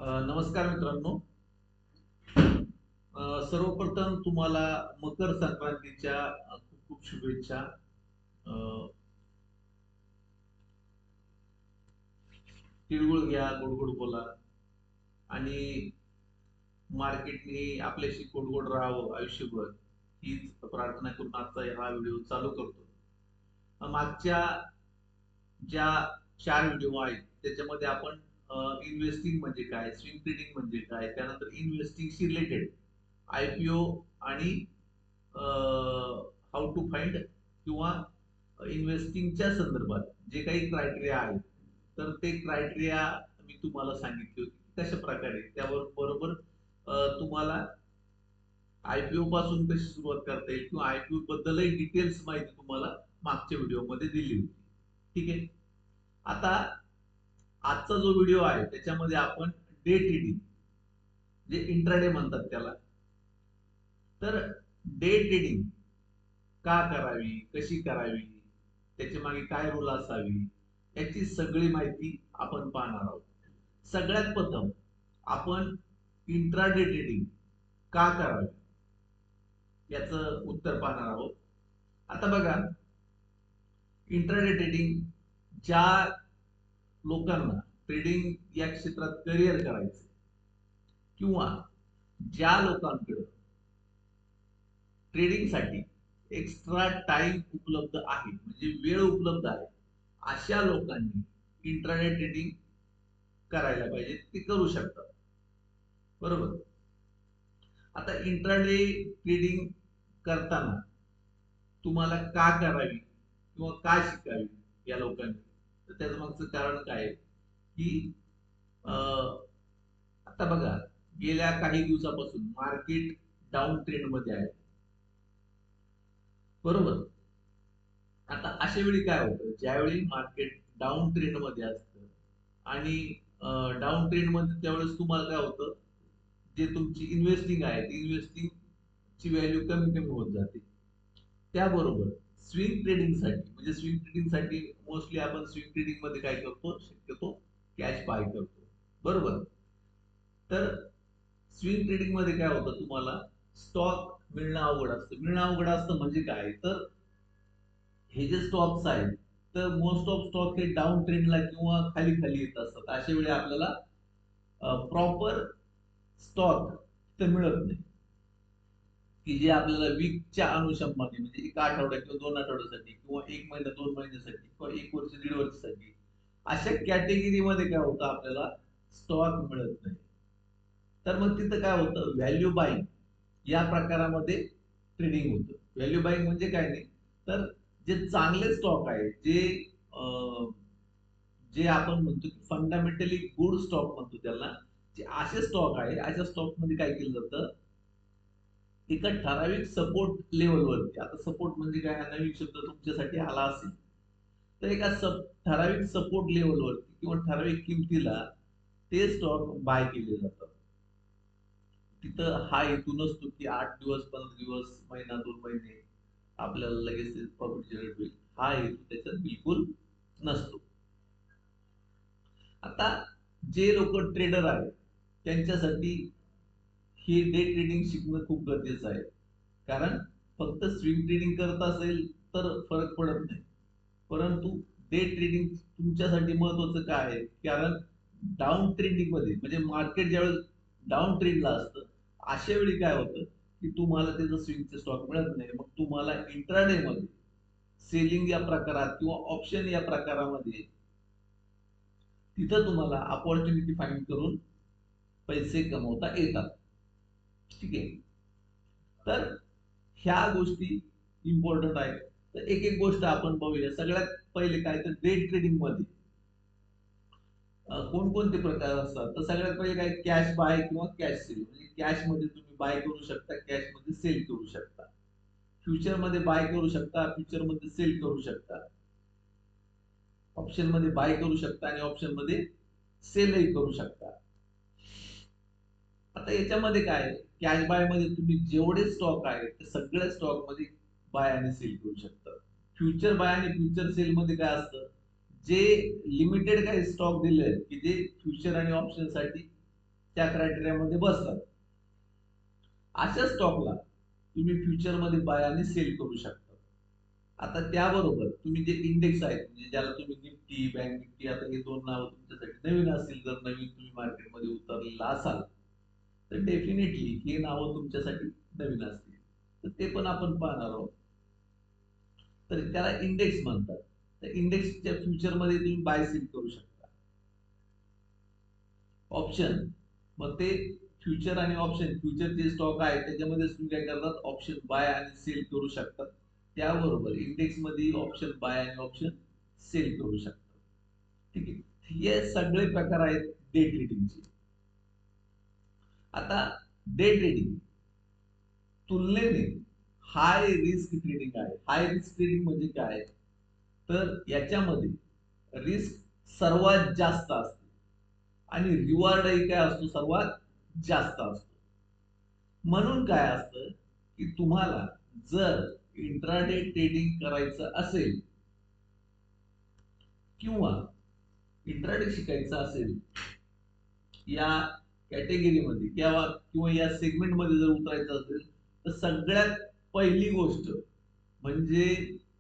नमस्कार मित्रांनो. सर्वप्रथम तुम्हाला मकर संक्रांतीच्या खूप खूप शुभेच्छा. अ, तिळगुळ घ्या, गोड गोड बोला आणि मार्केटने आपल्याशी गोड गोड राहावं आयुष्यभर, हीच प्रार्थना करून आजचा हा व्हिडिओ चालू करतो. मागच्या ज्या 4 व्हिडिओ आहेत त्याच्यामध्ये आपण इन्व्हेस्टिंग म्हणजे काय, स्विंग ट्रेडिंग म्हणजे काय, त्यानंतर इन्व्हेस्टिंगशी रिलेटेड आयपीओ आणि हाऊ टू फाइंड किंवा इन्व्हेस्टिंगच्या संदर्भात जे काही क्रायटेरिया आहेत, तर ते क्रायटेरिया मी तुम्हाला सांगितले होते की कशा प्रकारे त्यावर बरोबर तुम्हाला आयपीओ पासून कशी सुरुवात करता येईल किंवा आयपीओ बद्दलही डिटेल्स माहिती तुम्हाला मागच्या व्हिडिओमध्ये दिली होती. ठीक आहे. आता आजचा जो व्हिडिओ आहे त्याच्यामध्ये आपण डे ट्रेडिंग जे इंट्राडे म्हणतात त्याला, तर डे ट्रेडिंग का करावी, कशी करावी, त्याच्या मागे काय रोल असावी, याची सगळी माहिती आपण पाहणार आहोत. सगळ्यात प्रथम आपण इंट्राडे ट्रेडिंग का करावी याचं उत्तर पाहणार आहोत. आता बघा, इंट्राडे ट्रेडिंग ज्या लोकांना ट्रेडिंग या क्षेत्रात करिअर करायचं किंवा ज्या लोकांकडे ट्रेडिंगसाठी एक्स्ट्रा टाइम उपलब्ध आहे, म्हणजे वेळ उपलब्ध आहे, अशा लोकांनी इंट्राडे ट्रेडिंग करायला पाहिजे, ते करू शकतात. बरोबर. आता इंट्राडे ट्रेडिंग करताना तुम्हाला का करावी किंवा का शिकावी या लोकांनी, तर त्याचं मागचं कारण काय आहे की आता बघा, गेल्या काही दिवसापासून मार्केट डाऊन ट्रेंड मध्ये आहे. बरोबर. आता अशा वेळी काय होतं, ज्यावेळी मार्केट डाऊन ट्रेंड मध्ये असतं आणि डाऊन ट्रेंड मध्ये त्यावेळेस तुम्हाला काय होतं, जे तुमची इन्व्हेस्टिंग आहे ती इन्व्हेस्टिंग ची व्हॅल्यू कमी कमी होत जाते. त्याबरोबर स्विंग ट्रेडिंगसाठी, म्हणजे स्विंग ट्रेडिंगसाठी मोस्टली आपण स्विंग ट्रेडिंग मध्ये काय करतो, शक्यतो कॅश बाय करतो. बरोबर. तर स्विंग ट्रेडिंग मध्ये काय होतं, तुम्हाला स्टॉक मिळणं अवघड असतं. मिळणं अवघड असतं म्हणजे काय, तर हे जे स्टॉक्स आहेत, तर मोस्ट ऑफ स्टॉक हे डाऊन ट्रेंडला किंवा खाली खाली येत असतात. अशा वेळी आपल्याला प्रॉपर स्टॉक तर मिळत नाही की जे आपल्याला वीकच्या अनुषंगाने, म्हणजे एक आठवड्या किंवा 2 आठवड्यासाठी किंवा 1 महिना 2 महिन्यासाठी किंवा 1 वर्ष 1.5 वर्षासाठी अशा कॅटेगरीमध्ये काय होतं, आपल्याला स्टॉक मिळत नाही. तर मग तिथं काय होतं, व्हॅल्यू बाईंग या प्रकारामध्ये ट्रेडिंग होतं. व्हॅल्यू बाईंग म्हणजे काय नाही, तर जे चांगले स्टॉक आहेत, जे आपण म्हणतो की फंडामेंटली गुड स्टॉक म्हणतो त्याला, जे असे स्टॉक आहे, अशा स्टॉक मध्ये काय केलं जातं, एका ठराविक सपोर्ट लेवलवरती, आता सपोर्ट म्हणजे काय हा नवीन शब्द तुमच्यासाठी आला असेल, तर एका ठराविक सपोर्ट लेवलवरती किंवा ठराविक किमतीला ते स्टॉक बाय केले जातात. तिथं हा हेतू नसतो की 8 दिवस 15 दिवस महिना 2 महिने आपल्याला लगेच प्रॉफिट जनरेट होईल, हा हेतू त्याच्यात बिलकुल नसतो. आता जे लोक ट्रेडर आहेत त्यांच्यासाठी हे डे ट्रेडिंग शिकणं खूप गरजेचं आहे. कारण फक्त स्विंग ट्रेडिंग करत असेल तर फरक पडत नाही, परंतु डे ट्रेडिंग तुमच्यासाठी महत्वाचं काय आहे, कारण डाऊन ट्रेंडिंग मध्ये, म्हणजे मार्केट ज्यावेळेस डाऊन ट्रेंडला असतं, अशा वेळी काय होतं की तुम्हाला त्याचं स्विंगचे स्टॉक मिळत नाही. मग तुम्हाला इंट्राडे मध्ये सेलिंग या प्रकारात किंवा ऑप्शन या प्रकारामध्ये तिथं तुम्हाला अपॉर्च्युनिटी फाइंड करून पैसे कमवता येतात. ठीक आहे. तर ह्या गोष्टी इम्पॉर्टंट आहेत. तर एक एक गोष्ट आपण पाहूया. सगळ्यात पहिले काय, तर डे ट्रेडिंग मध्ये कोणकोणते प्रकार असतात, तर सगळ्यात पहिले काय, कॅश बाय किंवा कॅश सेल, म्हणजे कॅश मध्ये तुम्ही बाय करू शकता, कॅश मध्ये सेल करू शकता. फ्युचर मध्ये बाय करू शकता, फ्युचर मध्ये सेल करू शकता. ऑप्शन मध्ये बाय करू शकता आणि ऑप्शन मध्ये सेलही करू शकता. आता याच्यामध्ये काय, कॅश बाय मध्ये तुम्ही जेवढे स्टॉक आहेत ते सगळ्या स्टॉक मध्ये बाय आणि सेल करू शकता. फ्युचर बाय आणि फ्युचर सेल मध्ये काय असतं, जे लिमिटेड काही स्टॉक दिले आहेत की जे फ्युचर आणि ऑप्शन साठी त्या क्रायटेरियामध्ये बसतात. अशा स्टॉकला तुम्ही फ्युचरमध्ये बाय आणि सेल करू शकता. आता त्याबरोबर तुम्ही जे इंडेक्स आहेत, म्हणजे ज्याला तुम्ही निफ्टी, बँक निफ्टी, आता हे दोन नावं तुमच्यासाठी नवीन असतील, जर नवीन तुम्ही मार्केटमध्ये उतरलेला असाल तर डेफिनेटली हे नावं तुमच्यासाठी नवीन असतील. तर ते पण आपण पाहणार आहोत. तर त्याला इंडेक्स म्हणतात. तर इंडेक्सच्या फ्युचरमध्ये तुम्ही बाय सेल करू शकता. ऑप्शन, मग ते फ्युचर आणि ऑप्शन, फ्युचर जे स्टॉक आहे त्याच्यामध्ये तुम्ही काय करतात, ऑप्शन बाय आणि सेल करू शकतात. त्याबरोबर इंडेक्स मध्ये ऑप्शन बाय आणि ऑप्शन सेल करू शकतात. ठीक आहे, हे सगळे प्रकार आहेत डे ट्रेडिंगचे. आता डे ट्रेडिंग तुलनेने हाय रिस्क ट्रेडिंग आहे. हाय रिस्क ट्रेडिंग म्हणजे काय, तर याच्यामध्ये रिस्क सर्वात जास्त असते आणि रिवॉर्डही काय असतो, सर्वात जास्त असतो. म्हणून काय असतं की तुम्हाला जर इंट्राडे ट्रेडिंग करायचं असेल किंवा इंट्राडे शिकायचं असेल, या कॅटेगरीमध्ये किंवा किंवा या सेगमेंटमध्ये जर उतरायचं असेल, तर सगळ्यात पहिली गोष्ट म्हणजे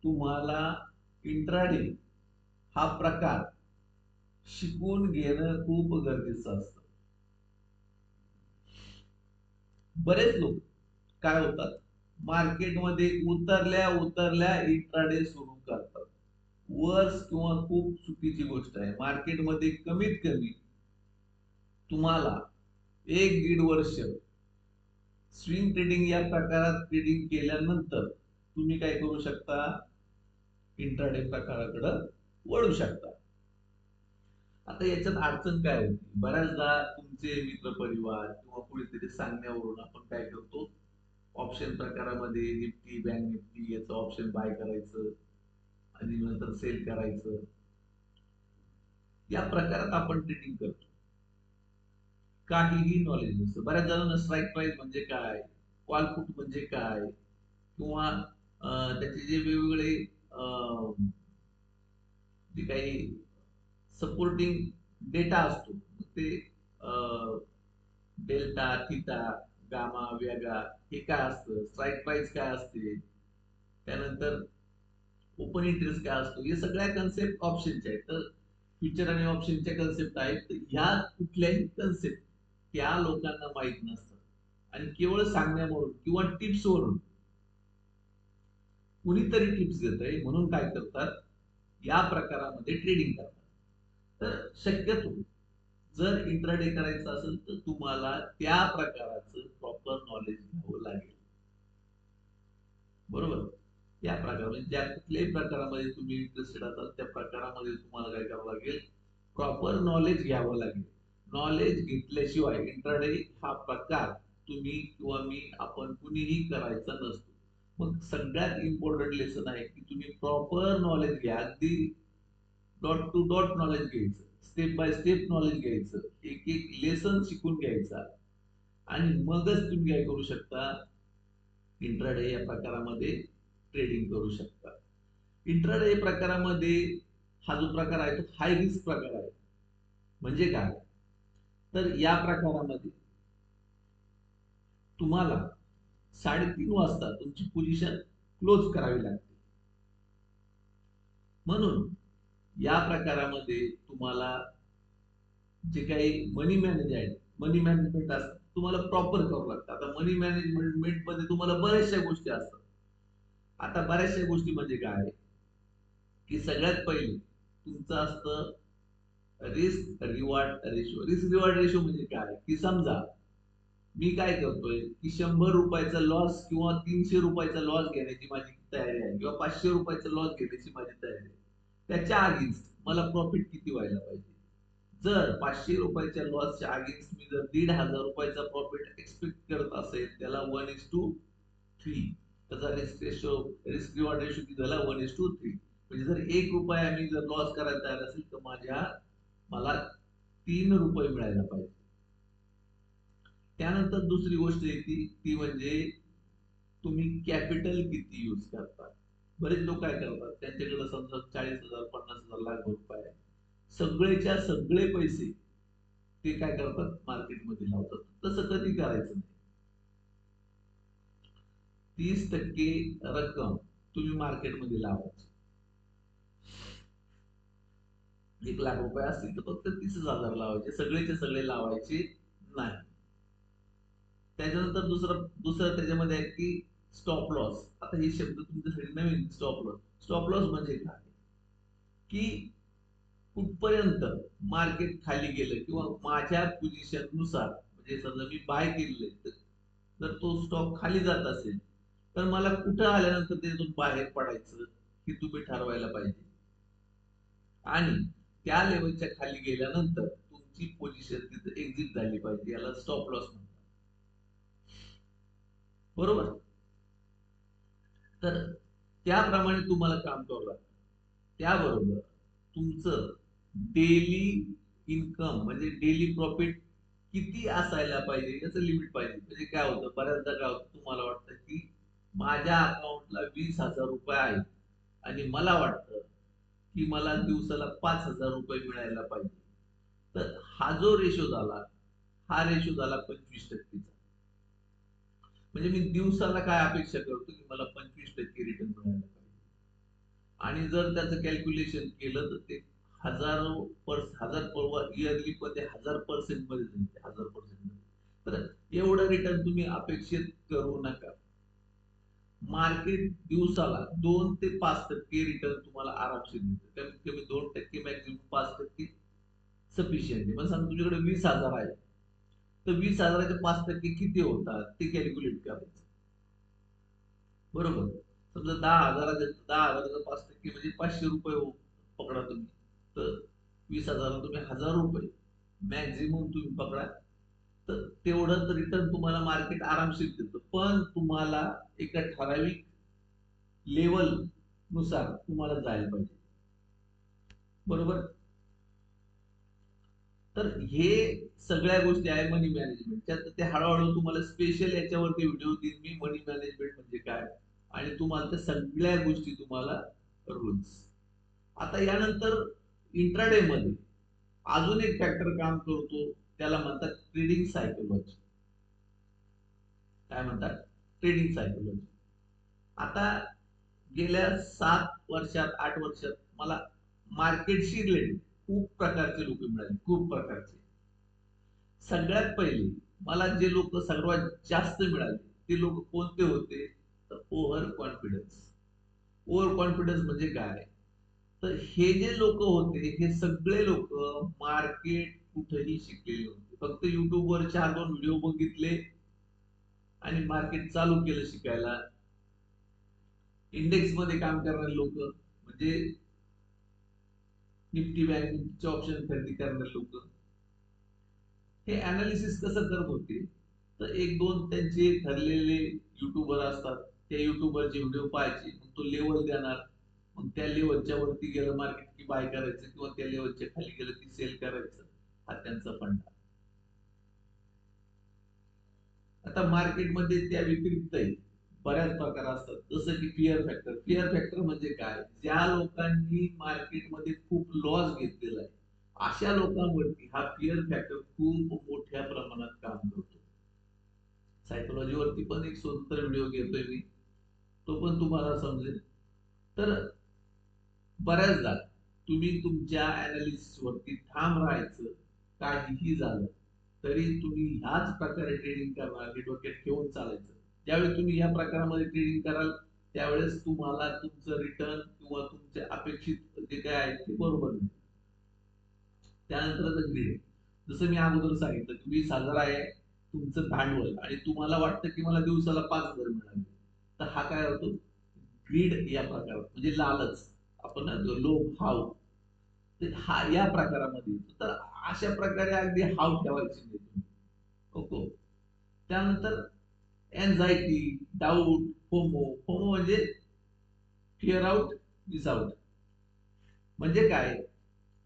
तुम्हाला इंट्राडे हा प्रकार शिकून घेणं खूप गरजेचं असतं. बरेच लोक काय होतात, मार्केटमध्ये उतरल्या उतरल्या इंट्राडे सुरू करतात. वर्स किंवा खूप चुकीची गोष्ट आहे. मार्केटमध्ये कमीत कमी तुम्हाला 1-1.5 वर्ष स्विंग ट्रेडिंग या प्रकारात ट्रेडिंग केल्यानंतर तुम्ही काय करू शकता, इंट्राडे प्रकाराकडे वळू शकता. आता याच्यात अडचण काय होती, बऱ्याचदा तुमचे मित्र परिवार किंवा कुणीतरी सांगण्यावरून आपण काय करतो, ऑप्शन प्रकारामध्ये निफ्टी, बँक निफ्टी याचं ऑप्शन बाय करायचं आणि नंतर सेल करायचं, या प्रकारात आपण ट्रेडिंग करतो. काहीही नॉलेज नसतं. बऱ्याच जणांना स्ट्राईक प्राइस म्हणजे काय, कॉल पुट म्हणजे काय, किंवा त्याचे जे वेगवेगळे जे काही सपोर्टिंग डेटा असतो, ते डेल्टा, थिटा, गामा, वेगा, हे काय असतं, स्ट्राईक प्राइस काय असते, त्यानंतर ओपन इंटरेस्ट काय असतो, हे सगळ्या कन्सेप्ट ऑप्शनच्या आहेत. तर फ्युचर आणि ऑप्शनच्या कन्सेप्ट आहेत. तर ह्या कुठल्याही कन्सेप्ट त्या लोकांना माहित नसतात आणि केवळ सांगण्यावरून किंवा टिप्स वरून, कुणीतरी टिप्स देत आहे म्हणून काय करतात, या प्रकारामध्ये ट्रेडिंग करतात. तर शक्यतो जर इंट्राडे करायचं असेल तर तुम्हाला त्या प्रकाराचं प्रॉपर नॉलेज घ्यावं लागेल. बरोबर, त्या प्रकार म्हणजे ज्या कुठल्याही प्रकारामध्ये तुम्ही इंटरेस्टेड असाल त्या प्रकारामध्ये तुम्हाला काय करावं लागेल, प्रॉपर नॉलेज घ्यावं लागेल. नॉलेज घेतल्याशिवाय इंट्राडे हा प्रकार तुम्ही किंवा मी, आपण कुणीही करायचा नसतो. मग सगळ्यात इम्पॉर्टंट लेसन आहे की तुम्ही प्रॉपर नॉलेज घ्या. अगदी डॉट टू डॉट नॉलेज घ्यायचं, स्टेप बाय स्टेप नॉलेज घ्यायचं, एक एक लेसन शिकून घ्यायचा आणि मगच तुम्ही काय करू शकता, इंट्राडे या प्रकारामध्ये ट्रेडिंग करू शकता. इंट्राडे प्रकारामध्ये हा जो प्रकार आहे तो हाय रिस्क प्रकार आहे. म्हणजे काय, तर या प्रकारामध्ये तुम्हाला 3:30 वाजता तुमची पोझिशन क्लोज करावी लागते. म्हणून या प्रकारामध्ये तुम्हाला जे काही मनी मॅनेज आहे, मनी मॅनेजमेंट असतं, तुम्हाला प्रॉपर करावं लागतं. आता मनी मॅनेजमेंट मध्ये तुम्हाला बऱ्याचशा गोष्टी असतात. आता बऱ्याचशा गोष्टी म्हणजे काय, की सगळ्यात पहिली तुमचं असतं risk reward ratio. Risk reward ratio म्हणजे काय, की समजा मी काय करतोय की ₹100 लॉस किंवा ₹300 लॉस घेण्याची माझी तयारी आहे किंवा ₹500 लॉस घेण्याची माझी तयारी आहे. त्याच्या अगेन्स्ट मला प्रॉफिट किती व्हायला पाहिजे. जर ₹500 लॉसच्या अगेन्स्ट मी जर ₹1,500 प्रॉफिट एक्सपेक्ट करत असेल, त्याला 1:3, त्याचा रिस्क रिवॉर्ड रेशो किती झाला, 1:3. म्हणजे जर ₹1 मी जर लॉस करायला तयार असेल तर मला ₹3 मिळायला पाहिजे. त्यानंतर दुसरी गोष्ट येते ती म्हणजे तुम्ही कॅपिटल किती यूज करता. बरेच लोक काय करतात, त्यांच्याकडे समजा 40,000, 50,000, लाख रुपये आहे, सगळेच्या सगळे पैसे ते काय करतात, मार्केटमध्ये लावतात. तसं कधी करायचं नाही. 30% रक्कम तुम्ही मार्केटमध्ये लावायची. 1 लाख रुपये असतील तर फक्त 30,000 लावायचे, सगळेचे सगळे लावायचे नाही. त्याच्यानंतर दुसरं त्याच्यामध्ये आहे की स्टॉप लॉस. आता हे शब्द तुमच्यासाठी नवीन. स्टॉप लॉस म्हणजे काय, की कुठपर्यंत मार्केट खाली गेलं किंवा माझ्या पोझिशन नुसार, म्हणजे समजा मी बाय केलेले तर तो स्टॉक खाली जात असेल तर मला कुठं आल्यानंतर त्यातून बाहेर पडायचं हे तुम्ही ठरवायला पाहिजे. आणि त्या लेवलच्या खाली गेल्यानंतर तुमची पोझिशन तिथे एक्झिट झाली पाहिजे. याला स्टॉप लॉस म्हणतात. बरोबर. तर त्याप्रमाणे तुम्हाला काम करावं लागतं. त्याबरोबर तुमचं डेली इन्कम म्हणजे डेली प्रॉफिट किती असायला पाहिजे याचं लिमिट पाहिजे. म्हणजे काय होतं, बऱ्याचदा काय होतं, तुम्हाला वाटतं की माझ्या अकाउंटला 20,000 रुपये आहेत आणि मला वाटतं की मला दिवसाला 5,000 रुपये मिळायला पाहिजे. तर हा जो रेशो झाला, हा रेशो झाला 25%चा. म्हणजे मी दिवसाला काय अपेक्षा करतो की मला 25% रिटर्न मिळायला पाहिजे. आणि जर त्याचं कॅल्क्युलेशन केलं तर ते हजार इयरली पण ते 1000% मध्ये जाईल. 1000% मध्ये. तर एवढं रिटर्न तुम्ही अपेक्षित करू नका. मार्केट दिवसाला 2 ते 5% रिटर्न तुम्हाला आरामशीर मिळतं. कमीत कमी 2%, मॅक्सिमम 5% सफिशियंट आहे. मग समजा तुझ्याकडे 20,000 आहे, तर 20,000चे 5% किती होतात ते कॅल्क्युलेट करायचं. बरोबर. समजा 10,000चा 5% म्हणजे 500 रुपये पकडा तुम्ही. तर 20,000 तुम्ही 1,000 रुपये मॅक्झिमम तुम्ही पकडा. तर तेवढं रिटर्न तुम्हाला मार्केट आरामशीर देतं. पण तुम्हाला एका ठराविक लेवल नुसार तुम्हाला जायला पाहिजे. बरोबर. तर हे सगळ्या गोष्टी आहे मनी मॅनेजमेंटच्या. तर ते हळूहळू तुम्हाला स्पेशल याच्यावरती व्हिडिओ देईन मी, मनी मॅनेजमेंट म्हणजे काय, आणि तुम्हाला त्या सगळ्या गोष्टी तुम्हाला रूल्स. आता यानंतर इंट्राडे मध्ये अजून एक फॅक्टर काम करतो, त्याला म्हणतात ट्रेडिंग सायकोलॉजी. काय म्हणतात, ट्रेडिंग सायकोलॉजी. आता गेल्या 7 वर्षात 8 वर्षात मला मार्केटशी रिलेटेड खूप प्रकारचे लोक मिळाले, खूप प्रकारचे. सगळ्यात पहिले मला जे लोक सर्वात जास्त मिळाले ते लोक कोणते होते, तर ओव्हर कॉन्फिडन्स. ओव्हर कॉन्फिडन्स म्हणजे काय, तर हे जे लोक होते हे सगळे लोक मार्केट कुठेही शिकलेले होते. फक्त युट्यूबवर 4-2 व्हिडिओ बघितले आणि मार्केट चालू केलं शिकायला. इंडेक्स मध्ये काम करणारे लोक म्हणजे निफ्टी बँक निफ्टीचे ऑप्शन खरेदी करणारे लोक हे अनालिसिस कसं करत होते, तर एक दोन त्यांचे ठरलेले युट्यूबर असतात, त्या युट्यूबरचे व्हिडिओ पाहायचे, मग तो लेवल देणार, मग त्या लेवलच्या वरती गेलं मार्केट की बाय करायचं किंवा त्या लेवलच्या खाली गेलं की सेल करायचं. हा त्यांचा फंडा. आता मार्केटमध्ये त्या व्यतिरिक्त बऱ्याच प्रकार असतात, जसं की फिअर फॅक्टर. फिअर फॅक्टर म्हणजे काय, ज्या लोकांनी मार्केटमध्ये खूप लॉस घेतलेला आहे अशा लोकांवरती हा फिअर फॅक्टर खूप मोठ्या प्रमाणात काम करतो. सायकोलॉजीवरती पण एक स्वतंत्र व्हिडिओ घेतोय मी, तो पण तुम्हाला समजेल. तर बऱ्याचदा तुम्ही तुमच्या अनालिसिस वरती ठाम राहायचं. काहीही झालं तरी तुम्ही ह्याच प्रकारे ट्रेडिंग करणार हे डोक्यात ठेवून चालायचं. ज्यावेळी तुम्ही या प्रकारामध्ये ट्रेडिंग कराल त्यावेळेस तुम्हाला तुमचं रिटर्न किंवा तुमचे अपेक्षित जे काय आहे ते बरोबर मिळेल. त्यानंतर ग्रीड. जसं मी अगोदर सांगितलं की 20,000 आहे तुमचं भांडवल आणि तुम्हाला वाटतं की मला दिवसाला 5,000 मिळाले, तर हा काय होतो, ग्रीड या प्रकारात म्हणजे लालच. आपण लोभ, हाव, तर हा या प्रकारामध्ये येतो. तर अशा प्रकारे अगदी हाव ठेवायची नाही तुम्ही. ओके. त्यानंतर एन्झायटी, डाऊट, फोमो. फोमो म्हणजे फिअर आउट, मिस आउट. म्हणजे काय,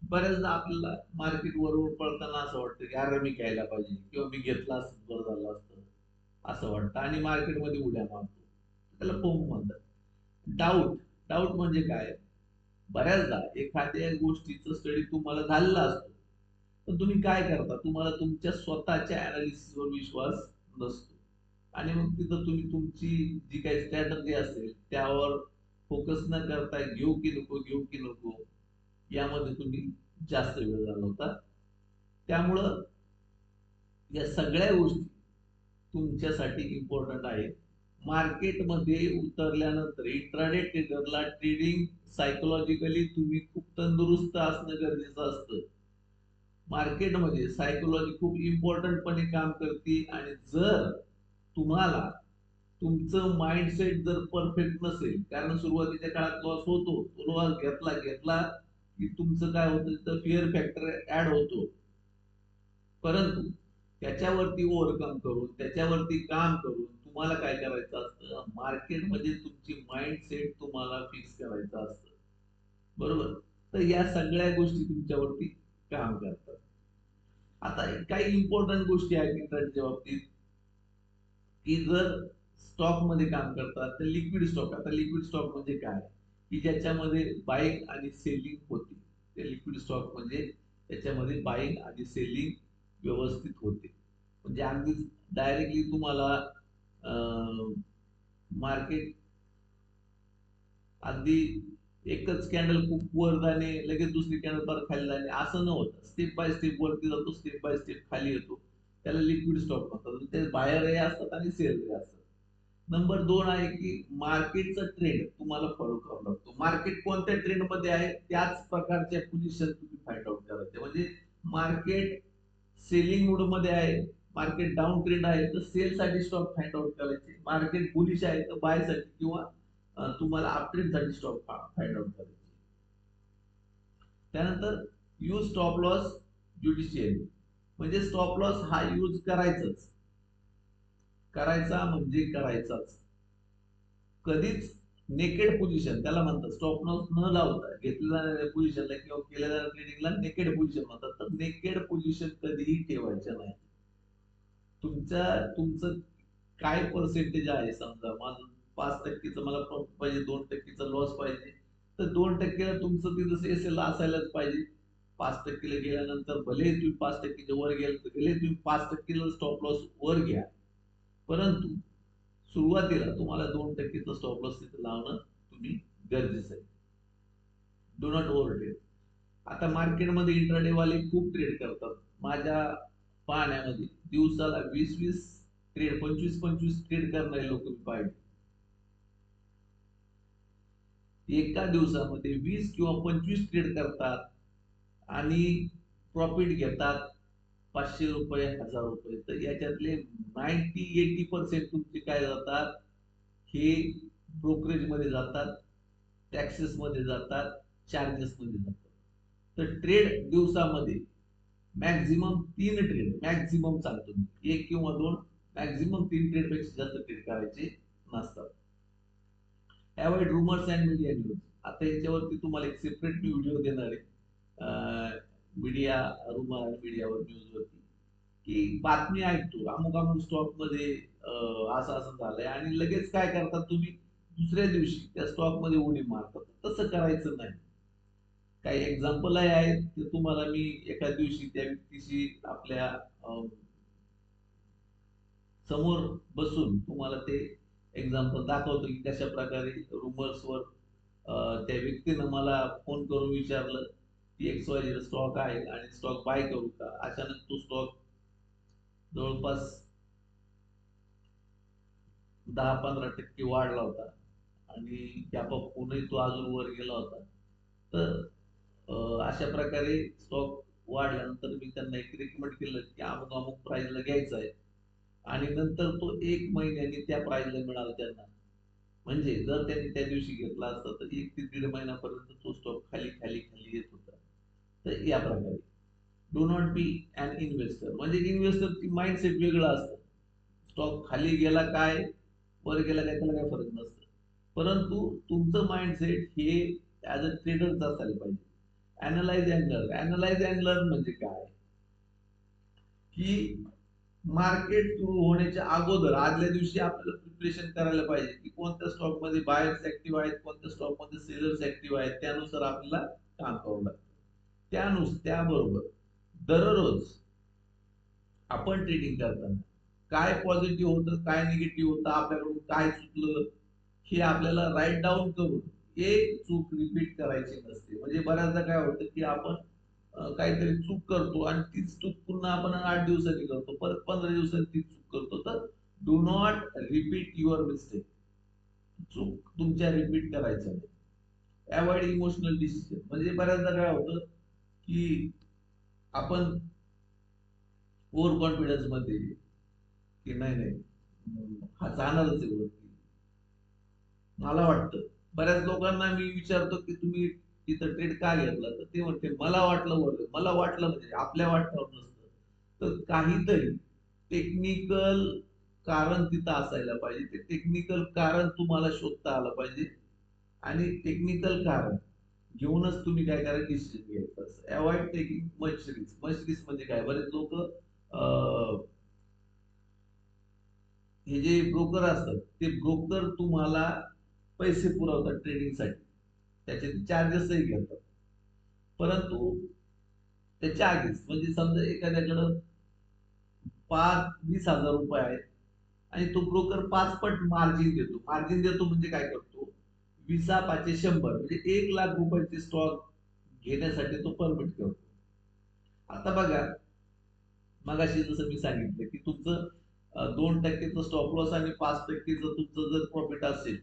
बऱ्याचदा आपल्याला मार्केट वरवर पळताना असं वाटतं की अरे मी घ्यायला पाहिजे किंवा मी घेतला असतं बरं झालं असतं, असं वाटतं आणि मार्केटमध्ये उड्या मारतो. त्याला फोमो म्हणतात. डाऊट. डाऊट म्हणजे काय, बऱ्याचदा एखाद्या गोष्टीचं स्टडी तुम्हाला झालेला असतो पण तुम्ही काय करता, तुम्हाला तुमच्या स्वतःच्या अनालिसिसवर विश्वास नसतो आणि मग तिथं तुम्ही तुमची जी काही स्ट्रॅटर्जी असेल त्यावर फोकस न करता घेऊ की नको घेऊ की नको यामध्ये तुम्ही जास्त वेळ घालवता. त्यामुळं या सगळ्या गोष्टी तुमच्यासाठी इम्पॉर्टंट आहे. मार्केटमध्ये उतरल्यानंतर इंट्राडे ट्रेडरला ट्रेडिंग सायकोलॉजिकली तुम्ही खूप तंदुरुस्त असणं गरजेचं असतं. मार्केटमध्ये सायकोलॉजी खूप इम्पॉर्टंटपणे काम करते आणि जर तुम्हाला तुमचं माइंडसेट जर परफेक्ट नसेल, कारण सुरुवातीच्या काळात लॉस होतो, तो लॉस घेतला घेतला की तुमचं काय होतं, तिथं फिअर फॅक्टर ऍड होतो. परंतु त्याच्यावरती ओव्हरकम करून त्याच्यावरती काम करून तुम्हाला काय करायचं असतं, मार्केटमध्ये तुमची माइंडसेट तुम्हाला फिक्स करायचं असतं. बरोबर. तर या सगळ्या गोष्टी तुमच्यावरती काम करतात. आता काही इम्पॉर्टंट गोष्टी आहेत इंटरनेटच्या बाबतीत, की जर स्टॉक मध्ये काम करतात तर लिक्विड स्टॉक. आता लिक्विड स्टॉक म्हणजे काय, की ज्याच्यामध्ये बाईंग आणि सेलिंग होते. ते लिक्विड स्टॉक म्हणजे त्याच्यामध्ये बाईंग आणि सेलिंग व्यवस्थित होते. म्हणजे अगदी डायरेक्टली तुम्हाला मार्केट अगदी एकच कॅन्डल खूप वर जाणे लगेच दुसरी कॅन्डल परत खाली जाणे असं न होतं. स्टेप बाय स्टेप वरती जातो, स्टेप बाय स्टेप खाली येतो. त्याला लिक्विड स्टॉक म्हणतात. ते बायर असतात आणि सेल असतात. नंबर 2 आहे की मार्केटचा ट्रेंड तुम्हाला फॉलो करावा लागतो. मार्केट कोणत्या ट्रेंड मध्ये आहे त्याच प्रकारच्या पोझिशन तुम्ही फाइंड आउट करायचे. म्हणजे मार्केट सेलिंग मोड मध्ये आहे, मार्केट डाऊन ट्रेंड आहे तर सेल साठी स्टॉक फाइंड आउट करायचे. मार्केट बुलिश आहे तर बाय साठी किंवा तुम्हाला अपट्रेंड साठी स्टॉक फाइंड आउट करायचे. त्यानंतर यूज स्टॉप लॉस ज्युडिशियली. म्हणजे स्टॉप लॉस हा यूज करायचाच, करायचा म्हणजे करायचाच. कधीच नेकेड पोझिशन त्याला म्हणतात, स्टॉप लॉस न लावता घेतलेल्या पोझिशनला किंवा केलेल्या ट्रेडिंगला नेकेड पोझिशन म्हणतात. तर नेकेड पोझिशन कधीही ठेवायचं नाही. तुमचं काय पर्सेंटेज आहे, समजा माझं 5% मला प्रॉफिट पाहिजे, 2% लॉस पाहिजे, तर 2%ला तुमचं तिथं एसएल असायलाच पाहिजे. 5%ला गेल्यानंतर भले तुम्ही 5%च्या वर गेले तर गेले, तुम्ही 5%ला स्टॉप लॉस वर घ्या. परंतु सुरुवातीला तुम्हाला 2%चा स्टॉप लॉस तिथे लावणं तुम्ही गरजेचं आहे. Do not over trade. आता मार्केटमध्ये इंट्राडे वाले खूप ट्रेड करतात. माझ्या पाहण्यामध्ये दिवसाला 20-20 ट्रेड, 25-25 ट्रेड करणारे लोक मी पाहिले. एका दिवसामध्ये 20 किंवा 25 ट्रेड करतात आणि प्रॉफिट घेतात 500 रुपये, 1000 रुपये. तर याच्यातले 90-80% तुमचे काय जातात, हे ब्रोकरेज मध्ये जातात, टॅक्सेस मध्ये जातात, चार्जेस मध्ये जातात. तर ट्रेड दिवसामध्ये मॅक्झिमम 3 ट्रेड, मॅक्झिमम सांगतो मी, 1 किंवा 2, मॅक्झिमम 3 ट्रेड पेक्षा जास्त ट्रेड करायचे नसतात. Avoid rumours and media news. आता याच्यावरती तुम्हाला एक सेपरेट मी व्हिडिओ देणार आहे. मीडिया रुमर आणि मीडियावर न्यूजवरती, की बातमी ऐकतो अमुक अमुक स्टॉक मध्ये असं असं झालंय आणि लगेच काय करतात तुम्ही, दुसऱ्या दिवशी त्या स्टॉक मध्ये उडी मारतात. तसं करायचं नाही. काही एक्झाम्पल आहेत ते तुम्हाला मी एका दिवशी त्या व्यक्तीशी आपल्या समोर बसून तुम्हाला ते एक्झाम्पल दाखवतो, की कशा प्रकारे रुमर्सवर त्या व्यक्तीनं मला फोन करून विचारलं की XYZ स्टॉक आहे आणि स्टॉक बाय करू का. अचानक तो स्टॉक जवळपास 10-15% वाढला होता आणि गॅप अप होऊनही तो अजून वर गेला होता. तर अशा प्रकारे स्टॉक वाढल्यानंतर मी त्यांना एक रिकमेंड केलं की अमुक अमुक प्राइसला घ्यायचा आहे आणि नंतर तो 1 महिन्याने त्या प्राइसला मिळाला त्यांना. म्हणजे जर त्यांनी त्या दिवशी घेतला असता तर 1 ते 1.5 महिन्यापर्यंत तो स्टॉक खाली खाली खाली येत होता. तर या प्रकारे do not be an investor. म्हणजे इन्व्हेस्टरची माइंडसेट वेगळं असतं. स्टॉक खाली गेला काय, वर गेला काय, त्याला काय फरक नसतं. परंतु तुमचं माइंडसेट हे ऍज अ ट्रेडरच असायला पाहिजे. Analyse and learn. Analyse and learn म्हणजे काय, की मार्केट सुरू होण्याच्या अगोदर आदल्या दिवशी आपल्याला प्रिपरेशन करायला पाहिजे, की कोणत्या स्टॉक मध्ये बायर्स ऍक्टिव्ह आहेत, कोणत्या स्टॉक मध्ये सेलर्स ऍक्टिव्ह आहेत. त्यानुसार आपल्याला काम करावं लागतं. त्याबरोबर दररोज आपण ट्रेडिंग करताना काय पॉझिटिव्ह होतं, काय निगेटिव्ह होतं, आपल्याकडून काय चुकलं, हे आपल्याला राईट डाऊन करून एक चूक रिपीट करायची नसते. म्हणजे बऱ्याचदा काय होतं, की आपण काहीतरी चूक करतो आणि तीच चूक पुन्हा आपण 8 दिवसांनी करतो, परत 15 दिवसांनी तीच चूक करतो. तर do not repeat your mistake. चूक तुमच्या रिपीट करायच्या नाही. Avoid emotional decision. म्हणजे बऱ्याचदा काय होतं, की आपण ओव्हर कॉन्फिडन्स मध्ये, की नाही नाही हा जाणारच आहे वरती, मला वाटतं. बऱ्याच लोकांना मी विचारतो, की तुम्ही तिथं ट्रेड का घेतला? तर ते म्हणते, मला वाटलं बरं. मला वाटलं म्हणजे आपल्या वाटण्यावर नसतं. तर काहीतरी टेक्निकल कारण तिथं असायला पाहिजे. ते टेक्निकल कारण तुम्हाला शोधता आलं पाहिजे आणि टेक्निकल कारण घेऊनच तुम्ही काय करा डिसिजन घ्यायचं. Avoid taking much risk. Much risk म्हणजे काय? बरेच लोक हे जे ब्रोकर असतात ते ब्रोकर तुम्हाला पैसे पुरवतात ट्रेडिंगसाठी, त्याचे चार्जेसही घेतात. परंतु त्याच्या आधीच म्हणजे समजा एखाद्याकडं 20,000 रुपये आहेत आणि तो ब्रोकर 5 पट मार्जिन देतो. मार्जिन देतो म्हणजे काय करतो, 20 5 100 म्हणजे 1,00,000 रुपयाचे स्टॉक घेण्यासाठी तो परमिट करतो. आता बघा, मगाशी जसं मी सांगितलं, की तुमचं 2% स्टॉप लॉस आणि 5% तुमचं जर प्रॉफिट असेल,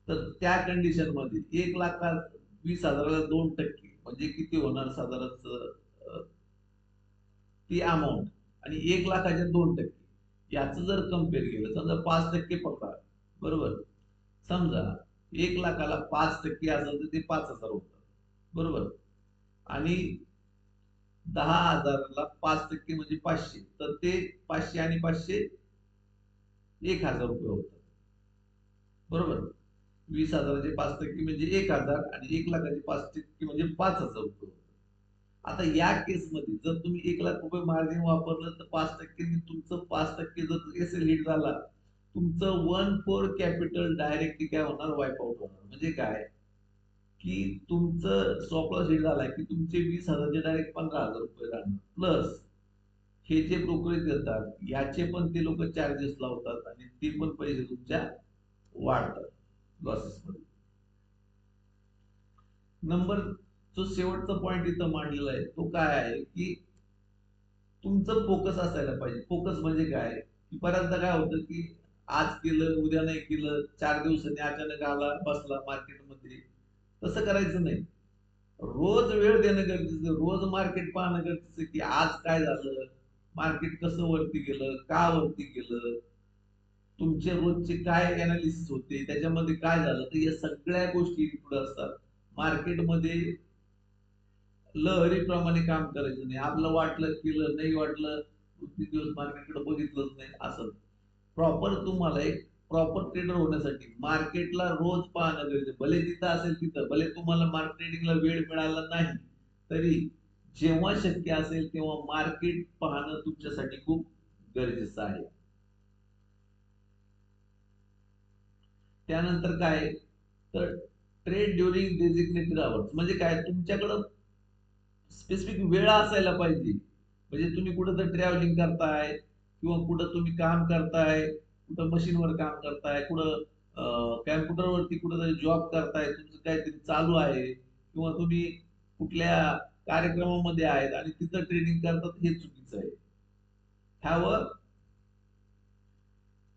तर त्या कंडिशन मध्ये 1,20,000ला 2% म्हणजे किती होणार साधारण ती अमाऊंट, आणि 1,00,000च्या 2% याचं जर कम्पेअर केलं, समजा 5% पकडा, बरोबर. समजा 1,00,000ला 5% असेल तर ते 5,000 होतं, बरोबर. आणि 10,000ला 5% म्हणजे 500, तर ते 500 आणि 500 1,000 रुपये होतात, बरोबर. 20,000चे 5% म्हणजे 1,000 आणि 1,00,000चे 5% म्हणजे 5,000 रुपये. आता या केसमध्ये जर तुम्ही 1,00,000 रुपये मार्जिन वापरलं तर 5% तुमचं 5% जर एस हिट झाला, तुमचं 1/4 कॅपिटल डायरेक्टली काय होणार, वाईप आउट होणार. म्हणजे काय, की तुमचं स्टॉप लॉस हिट झालाय, की तुमचे 20,000चे डायरेक्ट 15,000 रुपये राहणार. प्लस हे जे ब्रोकरेज देतात याचे पण ते लोक चार्जेस लावतात आणि ते पण पैसे तुमच्या वाढतात लॉसेस मध्ये. नंबर जो शेवटचा पॉइंट इथं मांडलेला आहे तो काय आहे, की तुमचं फोकस असायला पाहिजे. फोकस म्हणजे काय, की बऱ्याचदा काय होतं, की आज केलं उद्या नाही केलं, 4 दिवसांनी अचानक आला बसला मार्केटमध्ये. तसं करायचं नाही. रोज वेळ देणं गरजेचं, रोज मार्केट पाहणं गरजेचं, की आज काय झालं, मार्केट कसं वरती गेलं, का वरती गेलं, तुमचे रोजचे काय अनालिसिस होते, त्याच्यामध्ये काय झालं. तर या सगळ्या गोष्टी इन्क्लूड असतात. मार्केटमध्ये लहरीप्रमाणे काम करायचं नाही. आपलं वाटलं केलं, नाही वाटलं 2 3 दिवस मार्केटकडे बघितलंच नाही असं. प्रॉपर तुम्हाला एक प्रॉपर ट्रेडर होण्यासाठी मार्केटला रोज पाहणं गरजेचं. भले जिथं असेल तिथं, भले तुम्हाला मार्केट ट्रेडिंगला वेळ मिळाला नाही तरी जेव्हा शक्य असेल तेव्हा मार्केट पाहणं तुमच्यासाठी खूप गरजेचं आहे. त्यानंतर काय, तर ट्रेड ड्युरिंग डेझिग्नेटेड आवर्स म्हणजे काय, तुमच्याकडं स्पेसिफिक वेळ असायला पाहिजे. म्हणजे तुम्ही कुठं तर ट्रॅव्हलिंग करताय किंवा कुठं तुम्ही काम करताय, कुठं मशीनवर काम करताय, कुठं कॅम्प्युटरवरती कुठं जॉब करताय, तुमचं काहीतरी चालू आहे, किंवा तुम्ही कुठल्या कार्यक्रमामध्ये आहेत आणि तिथं ट्रेनिंग करतात, हे चुकीचं आहे. Have a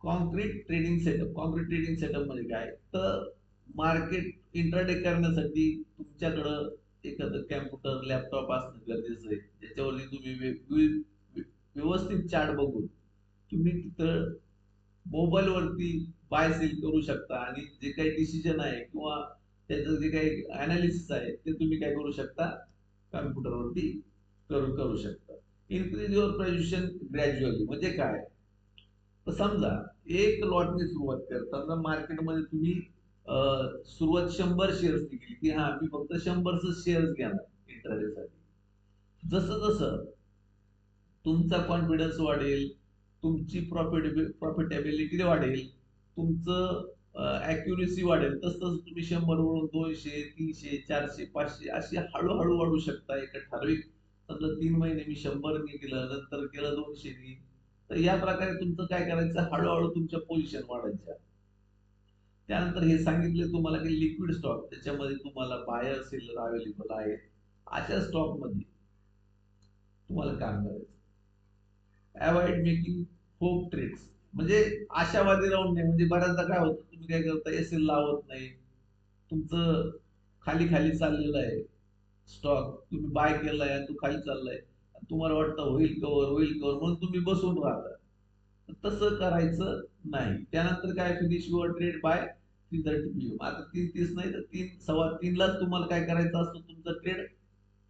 concrete trading setup. Concrete trading setup म्हणजे काय, तर मार्केट इंटरडे करण्यासाठी तुमच्याकडं एखादं कॅम्प्युटर लॅपटॉप असणं गरजेचं आहे, ज्याच्यावरती तुम्ही व्यवस्थित चार्ट बघून तुम्ही तिथं मोबाईल वरती बाय सेल करू शकता आणि जे काही डिसिजन आहे किंवा त्याचं जे काही अनालिसिस आहे ते तुम्ही काय करू शकता, कम्प्युटरवरती करू शकता. इन्क्रीज युअर पोझिशन ग्रॅज्युअली म्हणजे काय, तर समजा एक लॉटने सुरुवात करताना मार्केटमध्ये तुम्ही सुरुवात 100 शेअर्सनी केली, की हा मी फक्त 100च शेअर्स घेणार इंटरडेसाठी. जसं जसं तुमचा कॉन्फिडन्स वाढेल, तुमची प्रॉफिटेबिलिटी वाढेल, तुमचं अॅक्युरेसी वाढेल, तस तसं तुम्ही 100 वरून 200 300 400 500 अशी हळूहळू वाढू शकता एका ठराविक समजा 3 महिने मी 100 केलं, नंतर केलं 200. तर या प्रकारे तुमचं काय करायचं, हळूहळू तुमच्या पोझिशन वाढायच्या. त्यानंतर हे सांगितले तुम्हाला की लिक्विड स्टॉक, त्याच्यामध्ये तुम्हाला बायर सेलर अवेलेबल आहे. अशा स्टॉकमध्ये तुम्हाला काम करायचं. अवॉइड मेकिंग होप ट्रेड्स, म्हणजे आशावादी राहून नाही. म्हणजे बऱ्याचदा काय होतं, तुम्ही काय करता, एसएल लावत नाही, तुमचं खाली खाली चाललेलं आहे स्टॉक, तुम्ही बाय केलाय आणि तो खाली चाललाय, तुम्हाला वाटतं होईल कव्हर म्हणून तुम्ही बसून राहता. तसं करायचं नाही. त्यानंतर काय, finish your trade by 3:30 PM. आता 3:30 नाही तर 3, 3:15 तुम्हाला काय करायचं असतं, तुमचा ट्रेड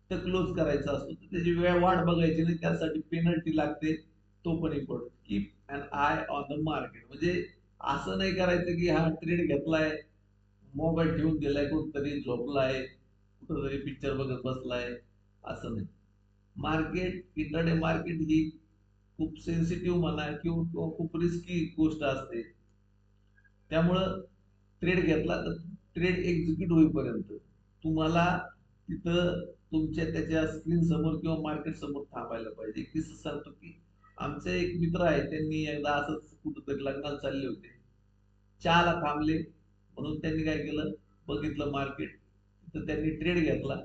तर क्लोज करायचा असतो. तर त्याची वेळ वाट बघायची नाही, त्यासाठी पेनल्टी लागते. तो पण important. Keep an eye on the market, म्हणजे असं नाही करायचं की हा ट्रेड घेतलाय, मोबाईल ठेवून दिलाय, कुठतरी झोपलाय, कुठंतरी पिक्चर बघत बसलाय, असं नाही. मार्केट, इंटरडे मार्केट ही खूप सेन्सिटिव्ह म्हणा किंवा खूप रिस्की गोष्ट असते. त्यामुळं ट्रेड घेतला तर ट्रेड एक्झिक्यूट होईपर्यंत तुम्हाला तिथं तुमच्या त्याच्या स्क्रीन समोर किंवा मार्केट समोर थांबायला पाहिजे. एक किस्सा सांगतो की आमचे एक मित्र आहे, त्यांनी एकदा असंच कुठंतरी लग्नाला चालले होते, चहाला थांबले, म्हणून त्यांनी काय केलं, बघितलं मार्केट, तर त्यांनी ट्रेड घेतला.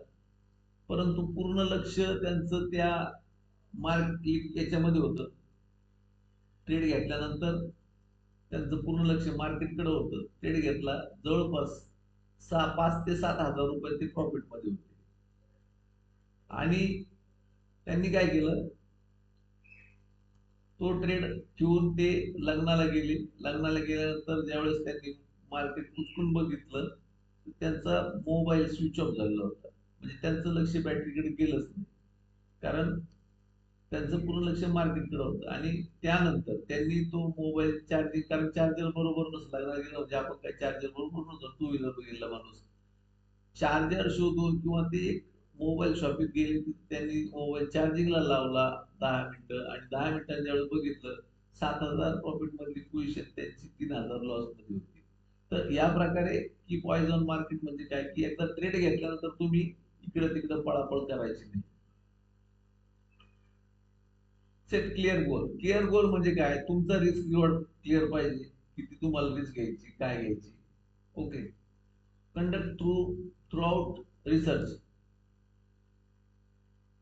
परंतु पूर्ण लक्ष त्यांचं त्या मार्केट याच्यामध्ये होतं. ट्रेड घेतल्यानंतर त्यांचं पूर्ण लक्ष मार्केटकडे होतं. ट्रेड घेतला, जवळपास 5 ते 7 हजार रुपये ते प्रॉफिटमध्ये होते. आणि त्यांनी काय केलं, तो ट्रेड ठेवून ते लग्नाला गेले. लग्नाला गेल्यानंतर ज्यावेळेस त्यांनी मार्केट उचलून बघितलं, तर त्यांचा मोबाईल स्विच ऑफ झालेला होता. म्हणजे त्यांचं लक्ष बॅटरीकडे गेलंच नाही. कारण त्यांचं पूर्ण लक्ष मार्केटकडे होतं. आणि त्यानंतर त्यांनी तो मोबाईल चार्जिंग, कारण चार्जर बरोबर नसला, लग्नाला गेला म्हणजे आपण काय चार्जर बरोबर नसतो, टू व्हीलर गेला माणूस, चार्जर शोधून किंवा ते एक मोबाईल शॉपीत गेले, त्यांनी मोबाईल चार्जिंगला लावला 10 मिनिटं, आणि 10 मिनिटांच्या ज्यावेळेस बघितलं, 7 हजार प्रॉफिट मधली पोझिशन त्यांची 3 हजार लॉस मध्ये होती. तर या प्रकारे की पॉइझन मार्केट म्हणजे काय, की एकदा ट्रेड घेतल्यानंतर तुम्ही इकडे तिकडे पळापळ करायची नाही. सेट क्लिअर गोल. क्लिअर गोल म्हणजे काय, तुमचा रिस्क रिवॉर्ड क्लिअर पाहिजे, किती तुम्हाला रिस्क घ्यायची, काय घ्यायची. Okay. Conduct through out research,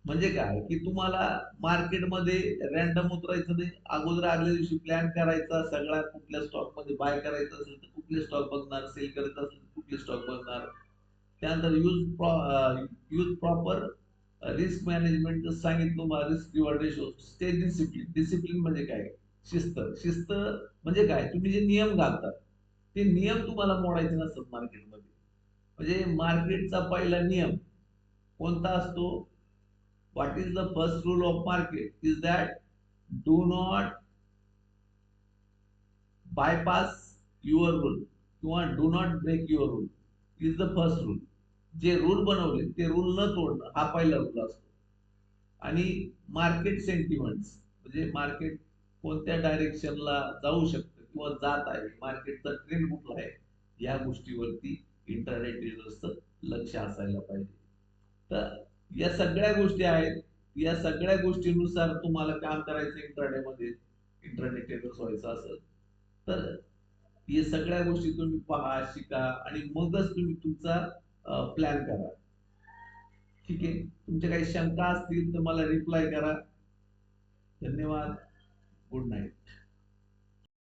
म्हणजे काय, की तुम्हाला मार्केटमध्ये रॅन्डम उतरायचं नाही. अगोदर आदल्या दिवशी प्लॅन करायचा, सगळा कुठल्या स्टॉक मध्ये बाय करायचं असेल तर कुठले स्टॉक बघणार, सेल करायचं असेल तर कुठले स्टॉक बघणार. त्यानंतर यूज प्रॉपर रिस्क मॅनेजमेंट सांगितलं तुम्हाला, risk reward ratio, stay discipline. Discipline म्हणजे काय, शिस्त. शिस्त म्हणजे काय, तुम्ही जे नियम घालतात ते नियम तुम्हाला मोडायचे नसतात मार्केटमध्ये. म्हणजे मार्केटचा पहिला नियम कोणता असतो, what is the first rule of market is that do not bypass your rule किंवा do not break your rule is the first rule. जे रूल बनवले ते रूल न तोडणं हा पहिला रूल असतो. आणि मार्केट सेंटिमेंट्स, म्हणजे मार्केट कोणत्या डायरेक्शनला जाऊ शकतं किंवा जात आहे, मार्केटचा ट्रेंड कुठला आहे, या गोष्टीवरती इंटरडे ट्रेडर्सचं लक्ष असायला पाहिजे. तर या सगळ्या गोष्टी आहेत. या सगळ्या गोष्टींनुसार तुम्हाला काम करायचं इंट्राडे मध्ये, इंट्राडे ट्रेडर्स व्हायचं असेल तर हे सगळ्या गोष्टी तुम्ही पहा, शिका, आणि मगच तुम्ही तुमचा प्लॅन करा. ठीक आहे. तुमच्या काही शंका असतील तर मला रिप्लाय करा. धन्यवाद. Good night.